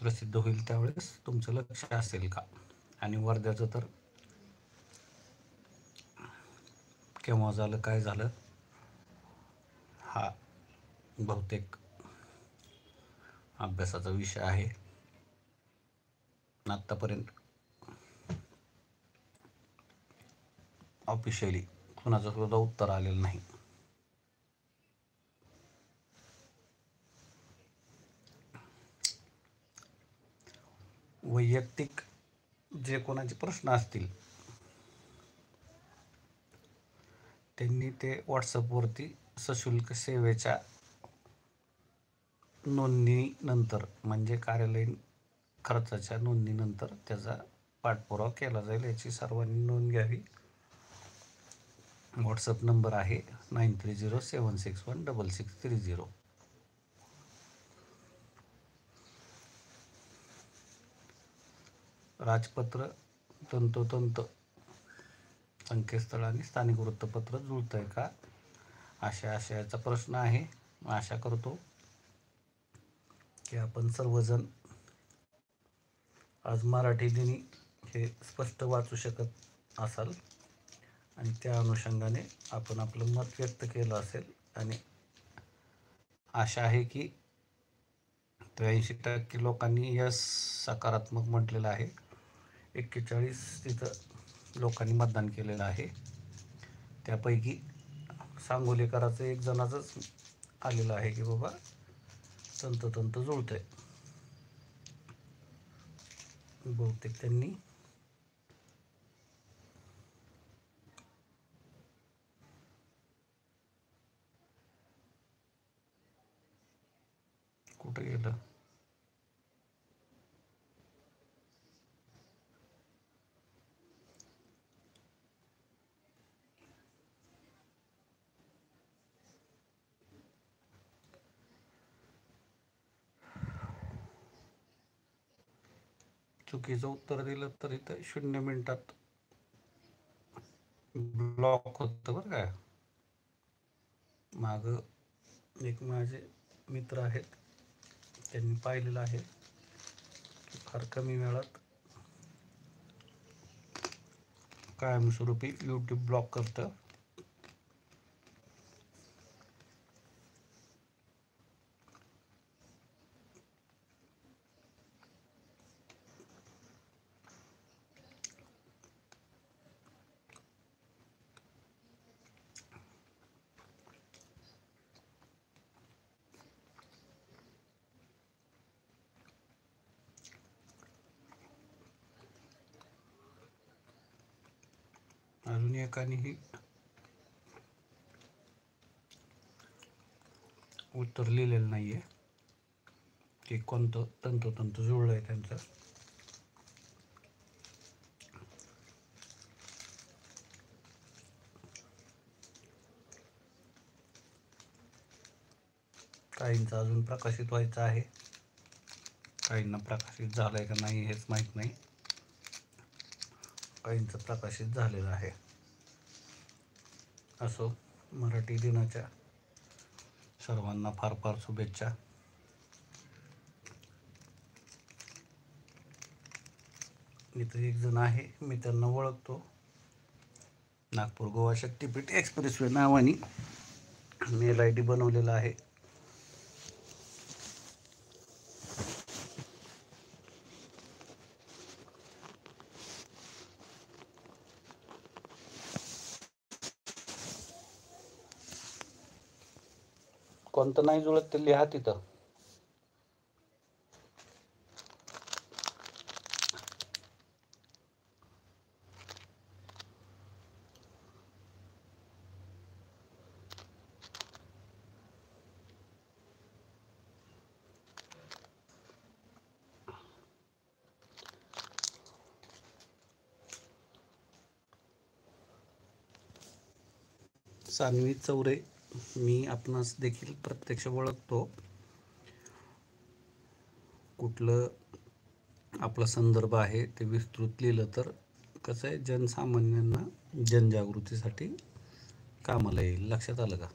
प्रसिद्ध होईल त्यावेळेस तुमचं लक्ष असेल का? आणि वर्ध्याचं तर केव्हा झालं काय झालं हा बहुतेक अभ्यासाचा विषय आहे. आत्तापर्यंत ऑफिशियली कुणाचं सुद्धा उत्तर आलेलं नाही. वैयक्तिक जे कोणाचे प्रश्न असतील त्यांनी ते व्हॉट्सअपवरती सशुल्क सेवेच्या नोंदणीनंतर म्हणजे कार्यालयीन खर्चाच्या नोंदणीनंतर त्याचा पाठपुरावा केला जाईल, याची सर्वांनी नोंद घ्यावी. व्हॉट्सअप नंबर आहे 9307616630. राजपत्र, तंतोतंत संकेतस्थळ आणि स्थानिक वृत्तपत्र जुळत आहे का, अशा आशयाचा प्रश्न आहे. आशा करतो की आपण सर्वजण आज मराठी दिनी हे स्पष्ट वाचू शकत असाल आणि त्या अनुषंगाने आपण आपलं मत व्यक्त केलं असेल. आणि आशा आहे की 83% लोकांनी यस सकारात्मक म्हटलेलं आहे. 41 तिथं लोकांनी मतदान केलेलं आहे. त्यापैकी सांगोलेकराचं एक जणाचंच आलेलं आहे की बाबा तंतोतंत जुळतंय. बहुतेक त्यांनी कुठं गेलं, चुकीचं उत्तर दिलं तर इथं 0 मिनिटात ब्लॉक होतं बरं काय. माग एक माझे मित्र आहेत, त्यांनी पाहिलेलं आहे की फार कमी वेळात कायमस्वरूपी यूट्यूब ब्लॉक करतं. अजून एकानेही उत्तर लिहिलेलं नाही आहे की कोणतं तंतोतंत जुळलं आहे त्यांचं. काहींचं अजून प्रकाशित व्हायचं आहे, काहींना प्रकाशित झालं आहे का नाही हेच माहीत नाही. काहींचं प्रकाशित झालेलं आहे. असो, मराठी दिनाच्या सर्वांना फार फार शुभेच्छा. इथं एक जण आहे, मी त्यांना ओळखतो. नागपूर गोवा शक्तीपीठ एक्सप्रेसवे नावाने मेल ID बनवलेला आहे. कोणतं नाही जुळत ते लिहा तिथं. सान्वी चौरे, मी आपणास देखील प्रत्यक्ष ओळखतो. कुठलं आपला संदर्भ आहे ते विस्तृत लिहिलं तर कसं आहे, जनसामान्यांना जनजागृतीसाठी कामाला येईल. लक्षात आलं का?